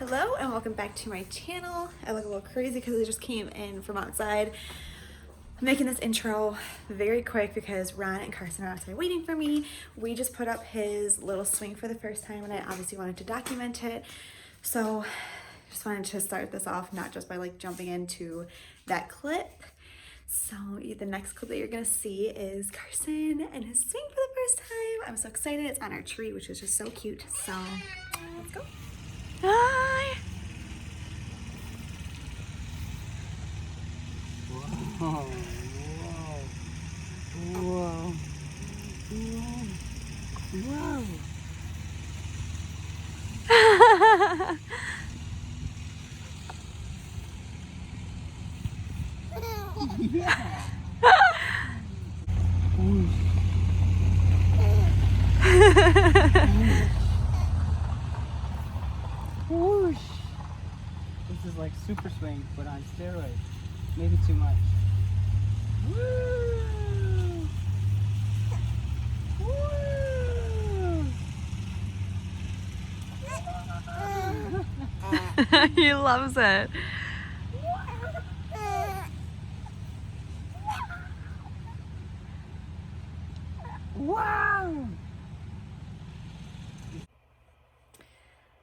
Hello and welcome back to my channel. I look a little crazy because I just came in from outside. I'm making this intro very quick because Ron and Carson are outside waiting for me. We just put up his little swing for the first time and I obviously wanted to document it. So just wanted to start this off not just by like jumping into that clip. So the next clip that you're gonna see is Carson and his swing for the first time. I'm so excited. It's on our tree, which is just so cute. So let's go. Hi. Whoa, whoa, whoa, whoa. Yeah. Whoosh. Whoosh. This is like super swing, but on steroids. Maybe too much. Woo! Woo! He loves it. Wow!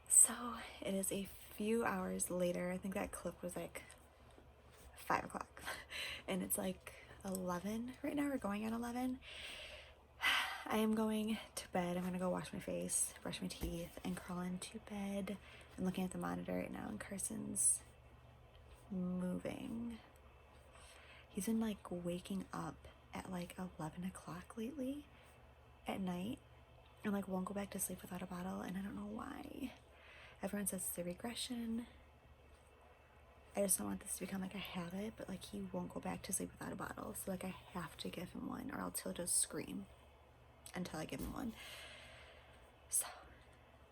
So it is a few hours later. I think that clip was like 5 o'clock and it's like 11 right now. We're going at 11. I am going to bed. I'm gonna go wash my face, brush my teeth, and crawl into bed. I'm looking at the monitor right now and Carson's moving. He's been like waking up at like 11 o'clock lately at night and like won't go back to sleep without a bottle, and I don't know why. Everyone says it's a regression. I just don't want this to become like a habit, but like he won't go back to sleep without a bottle, so like I have to give him one or else he'll just scream until I give him one. So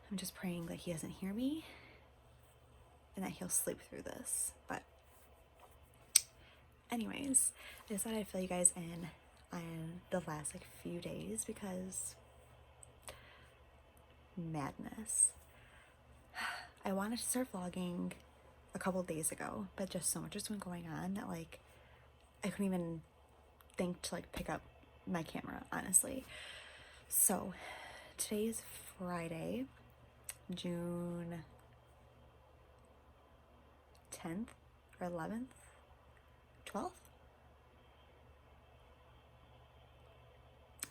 I'm just praying that he doesn't hear me and that he'll sleep through this. But anyways, I just thought I'd fill you guys in on the last like few days because madness. I wanted to start vlogging a couple days ago, but just so much has been going on that like I couldn't even think to like pick up my camera, honestly. So today is Friday, June 10th or 11th, 12th.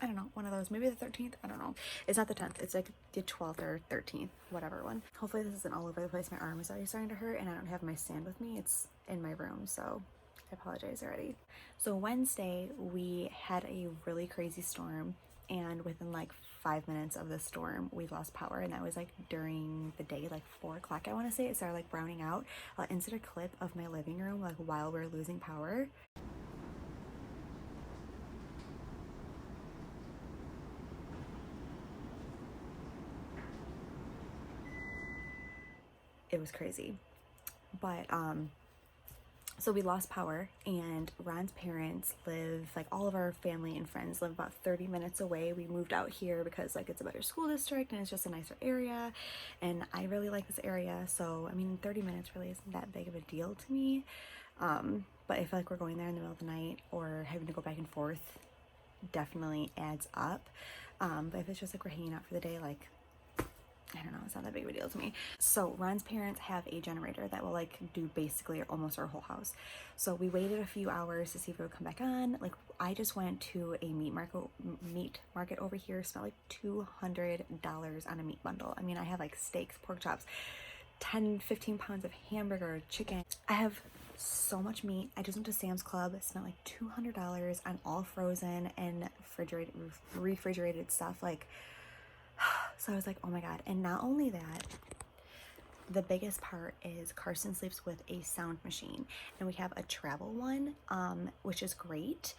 I don't know, one of those, maybe the 13th, I don't know. It's not the 10th, it's like the 12th or 13th, whatever one. Hopefully this isn't all over the place. My arm is already starting to hurt and I don't have my stand with me. It's in my room, so I apologize already. So Wednesday, we had a really crazy storm and within like 5 minutes of the storm, we lost power, and that was like during the day, like 4 o'clock, I wanna say. It started like browning out. I'll insert a clip of my living room like while we're losing power. It was crazy. But so we lost power, and Ron's parents live, like all of our family and friends live about 30 minutes away. We moved out here because like it's a better school district and it's just a nicer area, and I really like this area. So I mean 30 minutes really isn't that big of a deal to me, but I feel like we're going there in the middle of the night or having to go back and forth definitely adds up. But if it's just like we're hanging out for the day, like I don't know, it's not that big of a deal to me. So Ron's parents have a generator that will like do basically almost our whole house. So we waited a few hours to see if it would come back on. Like I just went to a meat market over here, spent like $200 on a meat bundle. I mean, I have like steaks, pork chops, 10-15 pounds of hamburger, chicken. I have so much meat. I just went to Sam's Club, spent like $200 on all frozen and refrigerated stuff. Like, so I was like, oh my God. And not only that, the biggest part is Carson sleeps with a sound machine, and we have a travel one, which is great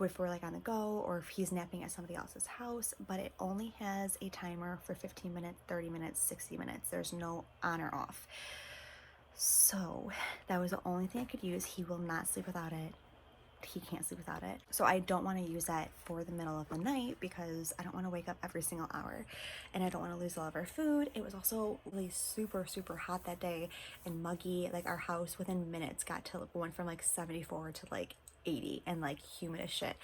if we're like on the go or if he's napping at somebody else's house, but it only has a timer for 15 minutes, 30 minutes, 60 minutes. There's no on or off. So that was the only thing I could use. He will not sleep without it. he can't sleep without it. So I don't want to use that for the middle of the night because I don't want to wake up every single hour, and I don't want to lose all of our food. It was also really super, super hot that day and muggy. Like our house within minutes went from like 74 to like 80 and like humid as shit.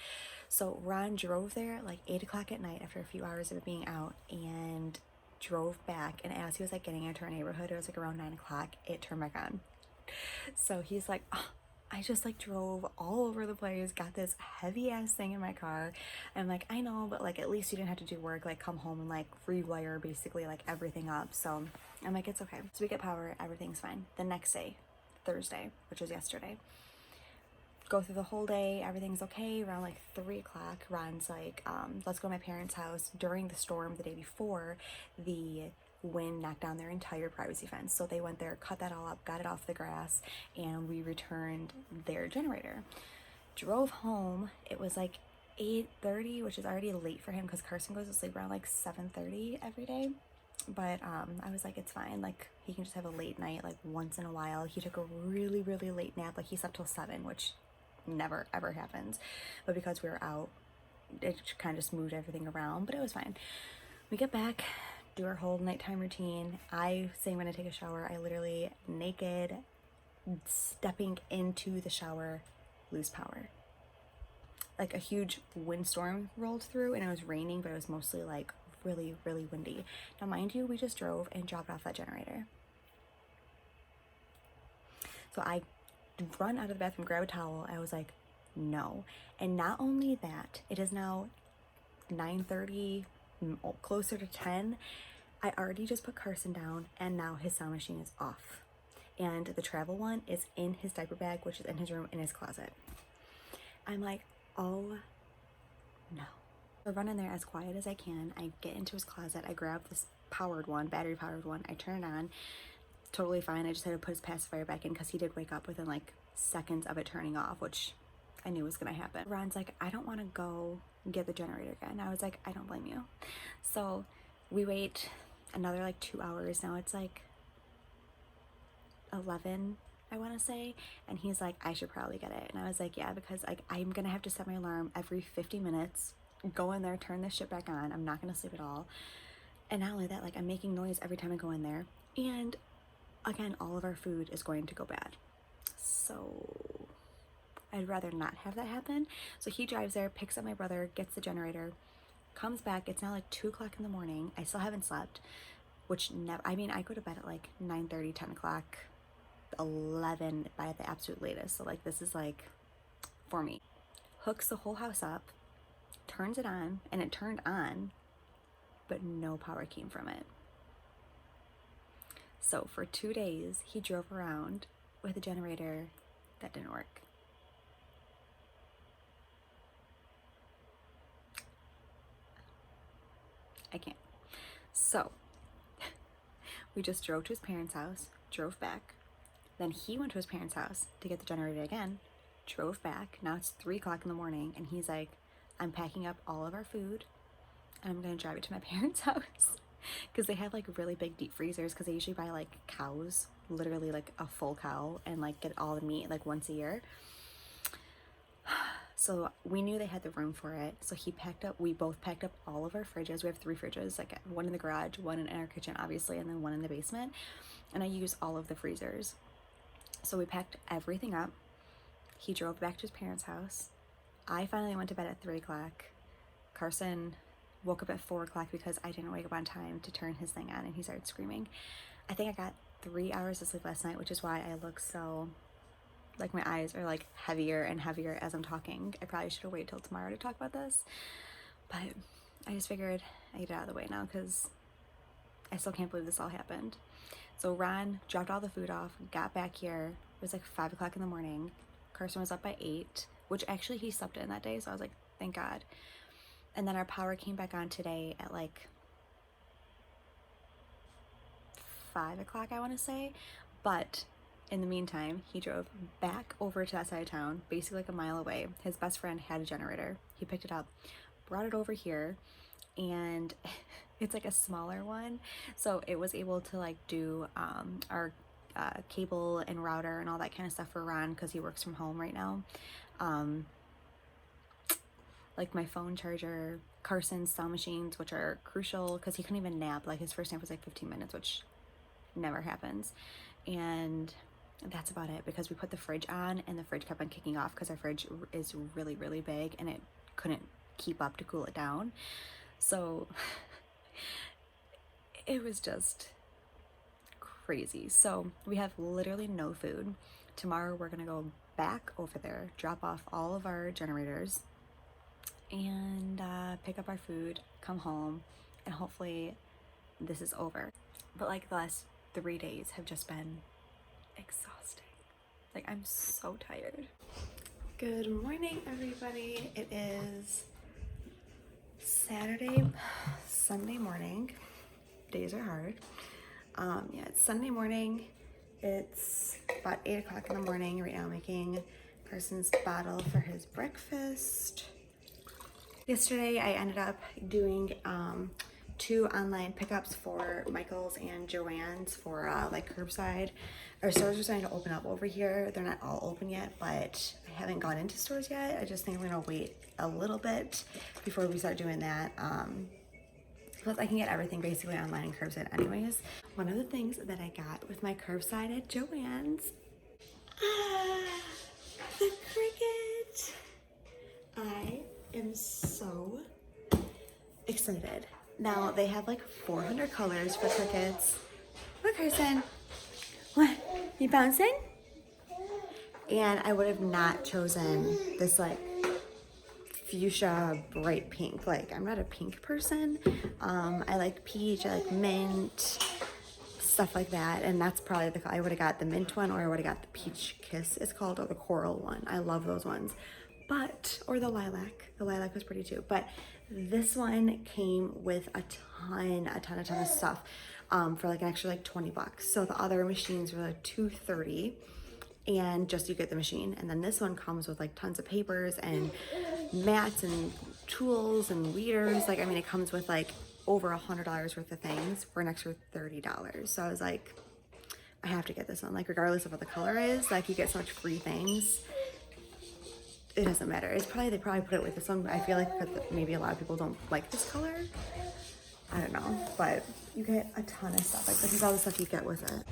So Ron drove there like 8 o'clock at night after a few hours of it being out and drove back. And as he was like getting into our neighborhood, it was like around 9 o'clock, it turned back on. So he's like, oh, I just like drove all over the place, got this heavy ass thing in my car. I'm like, I know, but like at least you didn't have to do work, like come home and like rewire basically like everything up. So I'm like, it's okay. So we get power, everything's fine. The next day, Thursday, which was yesterday, go through the whole day, everything's okay. Around like 3 o'clock, Ron's like, let's go to my parents' house. During the storm the day before, the wind knocked down their entire privacy fence. So they went there, cut that all up, got it off the grass, and we returned their generator. Drove home, it was like 8:30, which is already late for him because Carson goes to sleep around like 7:30 every day. But I was like, it's fine, like he can just have a late night like once in a while. He took a really, really late nap, like he slept till 7, which never ever happens, but because we were out, it kind of just moved everything around, but it was fine. We get back, do our whole nighttime routine. I say I'm gonna take a shower. I literally naked, stepping into the shower, lose power. Like a huge windstorm rolled through and it was raining, but it was mostly like really, really windy. Now mind you, we just drove and dropped off that generator. So I run out of the bathroom, grab a towel. I was like, no. And not only that, it is now 9:30, closer to 10. I already just put Carson down and now his sound machine is off. And the travel one is in his diaper bag, which is in his room, in his closet. I'm like, oh no. I run in there as quiet as I can. I get into his closet. I grab this powered one, battery powered one. I turn it on. Totally fine. I just had to put his pacifier back in because he did wake up within like seconds of it turning off, which I knew was gonna happen. Ron's like, I don't want to go get the generator again. I was like, I don't blame you. So we wait another like 2 hours. Now it's like 11, I want to say, and he's like, I should probably get it. And I was like, yeah, because like I'm gonna have to set my alarm every 50 minutes, go in there, turn this shit back on. I'm not gonna sleep at all. And not only that, like I'm making noise every time I go in there, and again, all of our food is going to go bad. So I'd rather not have that happen. So he drives there, picks up my brother, gets the generator, comes back. It's now like 2 o'clock in the morning. I still haven't slept, which never, I mean, I go to bed at like 9:30, 10 o'clock, 11 by the absolute latest. So like this is like for me. Hooks the whole house up, turns it on, and it turned on, but no power came from it. So for 2 days, he drove around with a generator that didn't work. I can't. So we just drove to his parents' house, drove back. Then he went to his parents' house to get the generator again, drove back. Now it's 3 o'clock in the morning, and he's like, I'm packing up all of our food, and I'm gonna drive it to my parents' house. Because they have like really big deep freezers, because they usually buy like cows, literally like a full cow, and like get all the meat like once a year. So we knew they had the room for it. So we both packed up all of our fridges. We have 3 fridges, like one in the garage, one in our kitchen, obviously, and then one in the basement. And I used all of the freezers. So we packed everything up. He drove back to his parents' house. I finally went to bed at 3 o'clock. Carson woke up at 4 o'clock because I didn't wake up on time to turn his thing on, and he started screaming. I think I got 3 hours of sleep last night, which is why I look so, like my eyes are like heavier and heavier as I'm talking. I probably should have waited till tomorrow to talk about this, but I just figured I'd get it out of the way now because I still can't believe this all happened. So Ron dropped all the food off, got back here. It was like 5 o'clock in the morning. Carson was up by 8, which actually he slept in that day, so I was like, thank God. And then our power came back on today at like 5 o'clock, I want to say. But in the meantime, he drove back over to that side of town, basically like a mile away. His best friend had a generator. He picked it up, brought it over here, and it's like a smaller one. So it was able to like do our cable and router and all that kind of stuff for Ron because he works from home right now. like my phone charger, Carson's sound machines, which are crucial because he couldn't even nap. Like his first nap was like 15 minutes, which never happens. And that's about it, because we put the fridge on and the fridge kept on kicking off because our fridge is really, really big and it couldn't keep up to cool it down. So it was just crazy. So we have literally no food. Tomorrow we're gonna go back over there, drop off all of our generators, and pick up our food, come home, and hopefully this is over. But like the last 3 days have just been exhausting. Like I'm so tired. Good morning, everybody. It is Sunday morning. Days are hard. Yeah, it's Sunday morning. It's about 8 o'clock in the morning. Right now I'm making Carson's bottle for his breakfast. Yesterday I ended up doing 2 online pickups for Michael's and Joann's for like curbside. Our stores are starting to open up over here. They're not all open yet, but I haven't gone into stores yet. I just think I'm gonna wait a little bit before we start doing that. Plus I can get everything basically online and curbside anyways. One of the things that I got with my curbside at Joann's, the cricket. I am so excited. Now they have like 400 colors for crickets. What, Carson? What? You bouncing? And I would have not chosen this like fuchsia bright pink. Like I'm not a pink person. I like peach, I like mint, stuff like that. And that's probably I would have got the mint one, or I would have got the peach kiss it's called, or the coral one. I love those ones. But, or the lilac. The lilac was pretty too. But this one came with a ton of stuff for like an extra like 20 bucks. So the other machines were like $2.30 and just you get the machine. And then this one comes with like tons of papers and mats and tools and weeders. Like, I mean, it comes with like over $100 worth of things for an extra $30. So I was like, I have to get this one. Like, regardless of what the color is, like you get so much free things. It doesn't matter. They probably put it with this one. I feel like maybe a lot of people don't like this color. I don't know, but you get a ton of stuff. Like, this is all the stuff you get with it.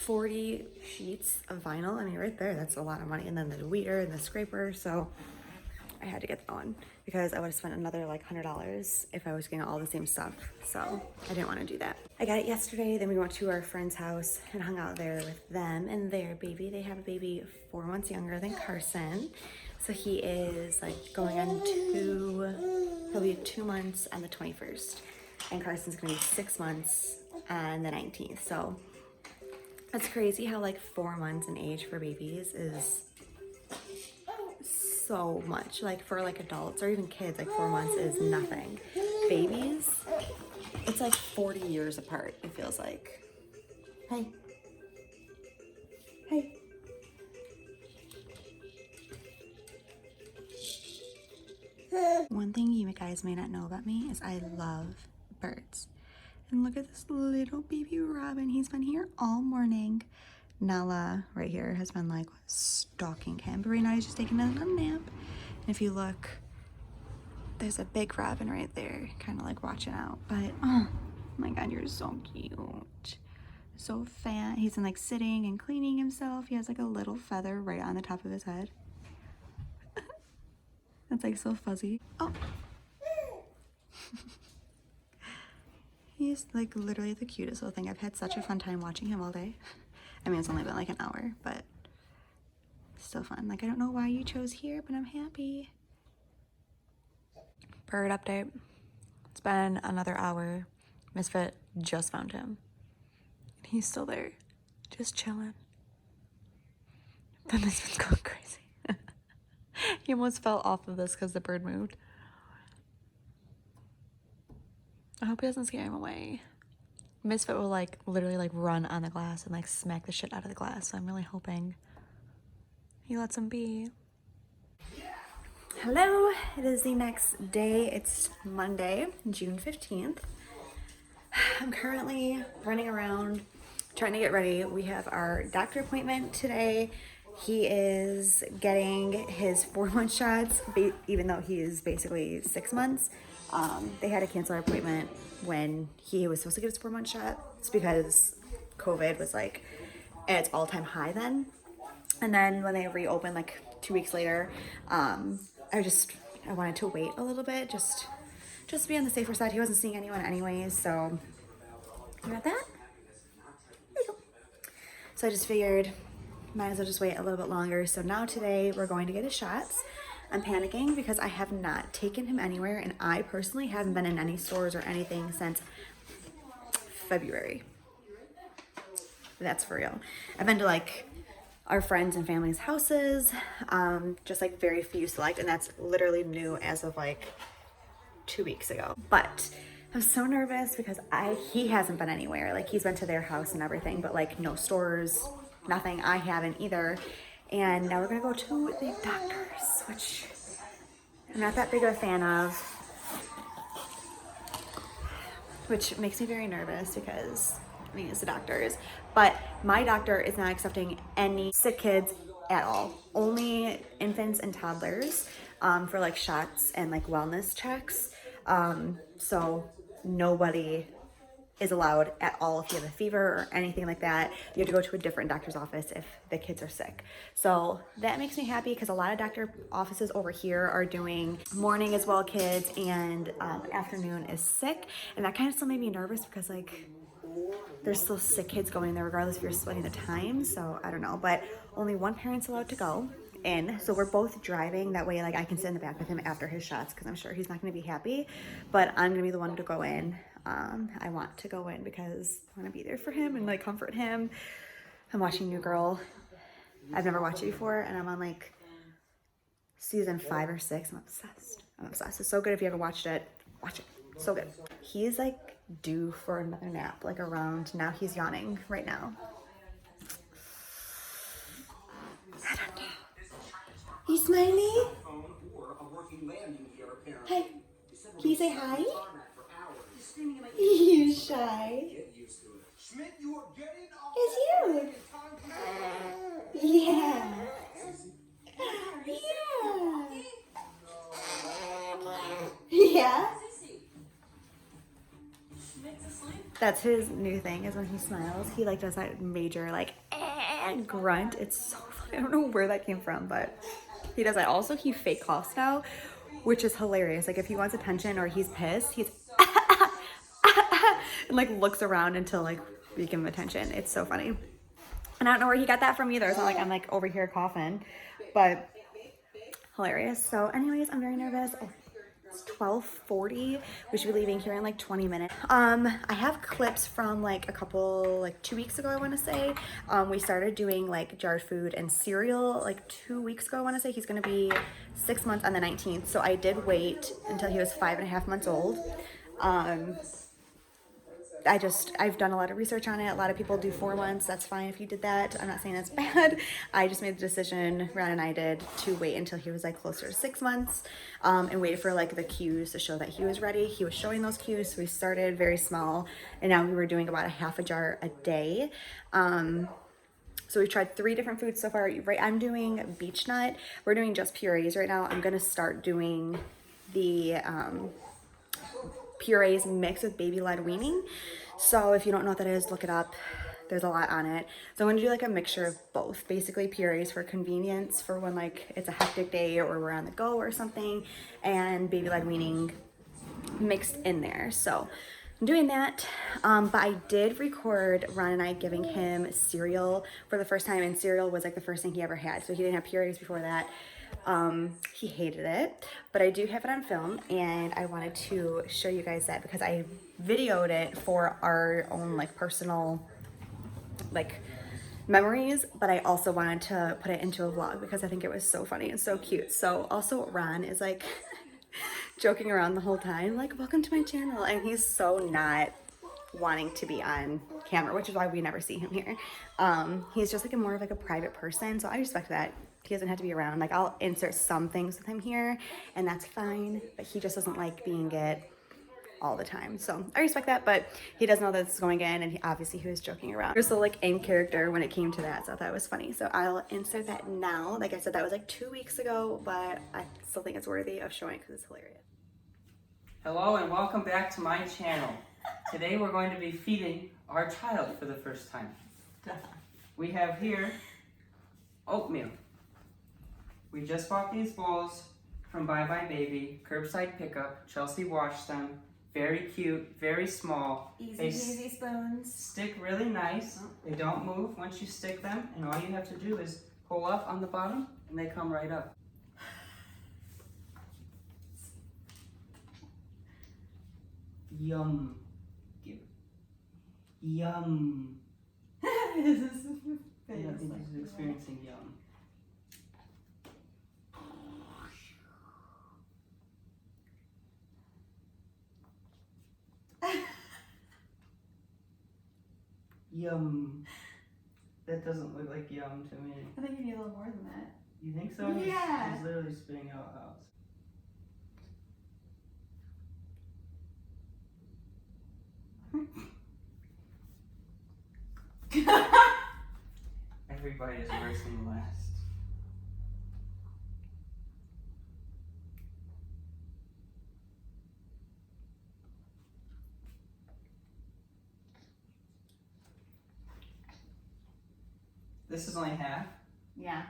$40 sheets of vinyl. I mean, right there, that's a lot of money. And then the weeder and the scraper. So I had to get that one because I would have spent another like $100 if I was getting all the same stuff. So I didn't want to do that. I got it yesterday. Then we went to our friend's house and hung out there with them and their baby. They have a baby 4 months younger than Carson. So he is like going on he'll be 2 months on the 21st. And Carson's gonna be 6 months on the 19th. So that's crazy how like 4 months in age for babies is so much. Like for like adults or even kids, like 4 months is nothing. Babies, it's like 40 years apart, it feels like. Hey. Hey. One thing you guys may not know about me is I love birds. And look at this little baby robin. He's been here all morning. Nala right here has been like stalking him, but right now he's just taking a little nap. And if you look, there's a big robin right there, kind of like watching out. But oh my god, you're so cute, so fat. He's been like sitting and cleaning himself. He has like a little feather right on the top of his head. That's like so fuzzy. Oh. He's like literally the cutest little thing. I've had such a fun time watching him all day. I mean, it's only been like an hour, but still fun. Like, I don't know why you chose here, but I'm happy. Bird update. It's been another hour. Misfit just found him. He's still there, just chilling. The Misfit's going crazy. He almost fell off of this because the bird moved. I hope he doesn't scare him away. Misfit will like literally like run on the glass and like smack the shit out of the glass. So I'm really hoping he lets him be. Hello, it is the next day. It's Monday, June 15th. I'm currently running around trying to get ready. We have our doctor appointment today. He is getting his 4-month shots, even though he is basically 6 months. They had to cancel our appointment when he was supposed to get his 4-month shot. It's because COVID was like at its all-time high then. And then when they reopened like 2 weeks later, I wanted to wait a little bit, just to be on the safer side. He wasn't seeing anyone anyways, so you got that? There you go. So I just figured might as well just wait a little bit longer. So now today we're going to get his shots. I'm panicking because I have not taken him anywhere, and I personally haven't been in any stores or anything since February. That's for real. I've been to like our friends and family's houses, just like very few select, and that's literally new as of like 2 weeks ago. But I'm so nervous because he hasn't been anywhere. Like he's been to their house and everything, but like no stores, nothing. I haven't either. And now we're gonna go to the doctor's, which I'm not that big of a fan of, which makes me very nervous because I mean, it's the doctor's, but my doctor is not accepting any sick kids at all. Only infants and toddlers for like shots and like wellness checks. So nobody is allowed at all if you have a fever or anything like that. You have to go to a different doctor's office if the kids are sick. So that makes me happy because a lot of doctor offices over here are doing morning as well kids, and afternoon is sick. And that kind of still made me nervous because like there's still sick kids going there regardless if you're splitting the time. So I don't know, but only one parent's allowed to go in. So we're both driving. That way like I can sit in the back with him after his shots because I'm sure he's not going to be happy, but I'm going to be the one to go in. I want to go in because I want to be there for him and like comfort him. I'm watching New Girl. I've never watched it before, and I'm on like season 5 or 6. I'm obsessed. It's so good. If you haven't watched it, watch it. So good. He's like due for another nap, like around now. He's yawning right now. I don't know. You smiley? Hi. Can you say hi? You shy? It's you. Yeah. Yeah. That's his new thing, is when he smiles, he like does that major like grunt. It's so funny. I don't know where that came from, but he does that. Also, he fake coughs now, which is hilarious. Like if he wants attention or he's pissed, he's and like looks around until like we give him attention. It's so funny. And I don't know where he got that from either. It's not like I'm like over here coughing, but hilarious. So anyways, I'm very nervous. Oh, it's 12:40. We should be leaving here in like 20 minutes. I have clips from like a couple, like 2 weeks ago, I want to say. We started doing like jarred food and cereal like 2 weeks ago, I want to say. He's going to be 6 months on the 19th. So I did wait until he was 5.5 months old. I've done a lot of research on it. A lot of people do 4 months. That's fine if you did that. I'm not saying that's bad. I just made the decision, Ron and I did, to wait until he was like closer to 6 months, and waited for like the cues to show that he was ready. He was showing those cues. So we started very small, and now we were doing about a half a jar a day. So we've tried 3 different foods so far. Right, I'm doing beech nut. We're doing just purees right now. I'm gonna start doing the purees mixed with baby-led weaning. So if you don't know what that is, look it up. There's a lot on it. So I'm gonna do like a mixture of both. Basically purees for convenience for when like it's a hectic day or we're on the go or something, and baby-led weaning mixed in there. So I'm doing that. But I did record Ron and I giving him cereal for the first time, and cereal was like the first thing he ever had. So he didn't have purees before that. He hated it, but I do have it on film, and I wanted to show you guys that because I videoed it for our own like personal like memories, but I also wanted to put it into a vlog because I think it was so funny and so cute. So also Ron is like joking around the whole time, like, welcome to my channel, and he's so not wanting to be on camera, which is why we never see him here. He's just like more of like a private person, so I respect that. He doesn't have to be around. Like I'll insert some things with him here and that's fine, but he just doesn't like being all the time. So I respect that, but he does know that it's going in, and he was joking around. There's a like aim character when it came to that, so I thought it was funny. So I'll insert that now. Like I said, that was like 2 weeks ago, but I still think it's worthy of showing because it's hilarious. Hello and welcome back to my channel. Today we're going to be feeding our child for the first time. We have here oatmeal. We just bought these bowls from Bye Bye Baby, curbside pickup. Chelsea washed them. Very cute, very small. Easy peasy spoons. Stick really nice. They don't move once you stick them, and all you have to do is pull up on the bottom and they come right up. Yum. Yum. This is He's experiencing yum. Yum. That doesn't look like yum to me. I think you need a little more than that. You think so? Yeah. He's literally spitting out house. Every bite is worse than the last. This is only half. Yeah.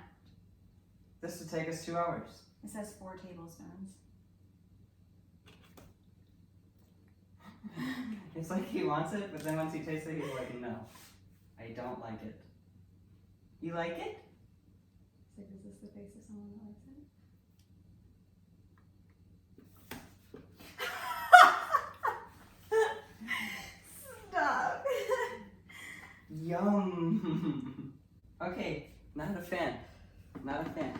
This would take us 2 hours. It says 4 tablespoons. It's like he wants it, but then once he tastes it, he's like, no, I don't like it. You like it? So is this the face of someone that likes it? Stop. Yum. Okay, not a fan. Not a fan.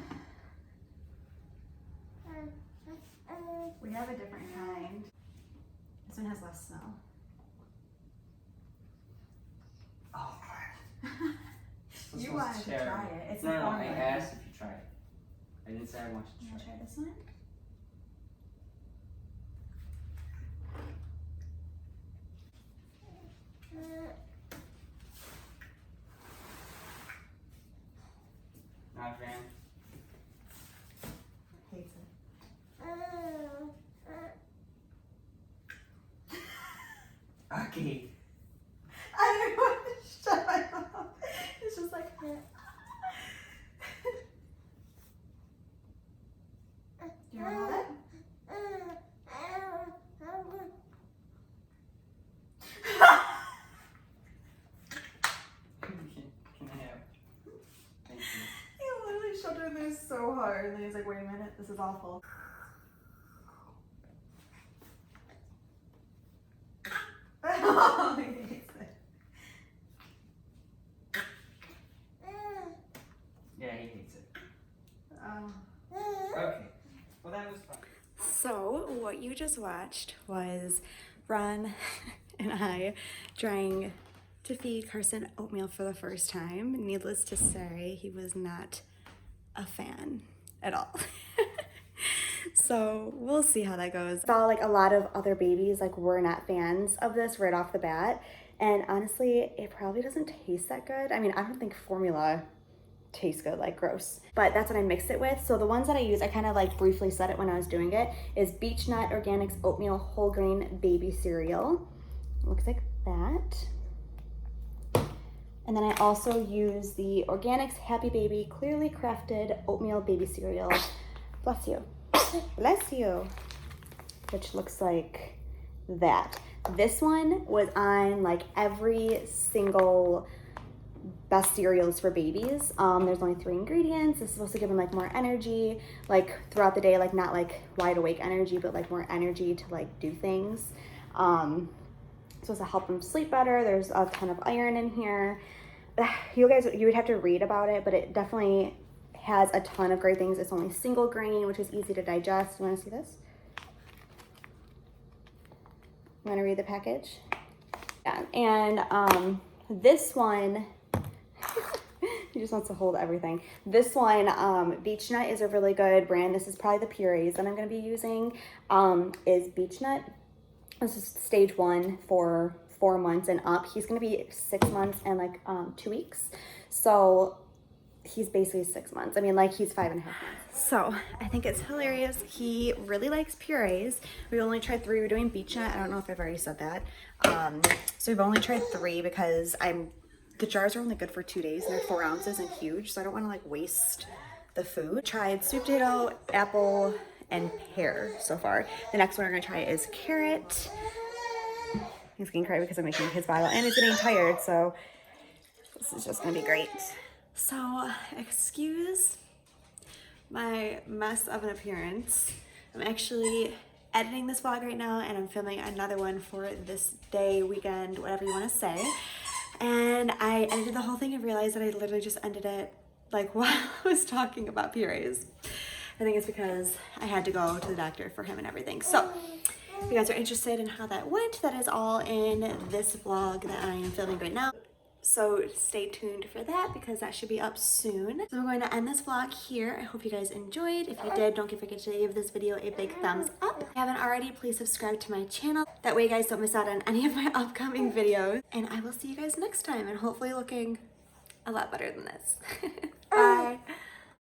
We have a different kind. This one has less smell. Oh. You wanted to try it. It's no, I formula. asked if you try it. I didn't say I want you You to want to try try it. this one? Not a fan. Hates it. Okay. I don't want to shut my mouth. It's just like. Do you want to hold it? Can I have? Thank you. He literally shoved it in there so hard, and then he's like, "Wait a minute, this is awful." Oh, he hates it. Yeah, he hates it. Oh. Okay. Well, that was fun. So what you just watched was Ron and I trying to feed Carson oatmeal for the first time. Needless to say, he was not a fan at all. So we'll see how that goes. I saw like a lot of other babies like were not fans of this right off the bat. And honestly, it probably doesn't taste that good. I mean, I don't think formula tastes good, like gross. But that's what I mixed it with. So the ones that I use, I kind of like briefly said it when I was doing it, is Beech Nut Organics Oatmeal Whole Grain Baby Cereal. It looks like that. And then I also use the Organics Happy Baby Clearly Crafted Oatmeal Baby Cereal. Bless you. Bless you. Which looks like that. This one was on like every single best cereals for babies. There's only 3 ingredients. It's supposed to give them like more energy, like throughout the day, like not like wide awake energy, but like more energy to like do things. Supposed to help them sleep better. There's a ton of iron in here. You would have to read about it, but it definitely has a ton of great things. It's only single grain, which is easy to digest. You want to see this? You want to read the package? Yeah, and this one, he just wants to hold everything. This one, Beech Nut is a really good brand. This is probably the purees that I'm going to be using, is Beech Nut. This is stage 1 for 4 months and up. He's gonna be 6 months and like 2 weeks. So he's basically 6 months. I mean, like he's 5.5 months. So I think it's hilarious. He really likes purees. We only tried 3. We're doing beech nut. I don't know if I've already said that. So we've only tried 3 because the jars are only good for 2 days and they're 4 ounces and huge. So I don't want to like waste the food. Tried sweet potato, apple, and pear so far. The next one we're gonna try is carrot. He's getting cry because I'm making his bottle and he's getting tired. So this is just gonna be great. So excuse my mess of an appearance. I'm actually editing this vlog right now and I'm filming another one for this day, weekend, whatever you want to say. And I edited the whole thing and realized that I literally just ended it like while I was talking about purees. I think it's because I had to go to the doctor for him and everything. So if you guys are interested in how that went, that is all in this vlog that I am filming right now. So stay tuned for that because that should be up soon. So we're going to end this vlog here. I hope you guys enjoyed. If you did, don't forget to give this video a big thumbs up. If you haven't already, please subscribe to my channel. That way you guys don't miss out on any of my upcoming videos. And I will see you guys next time and hopefully looking a lot better than this. Bye.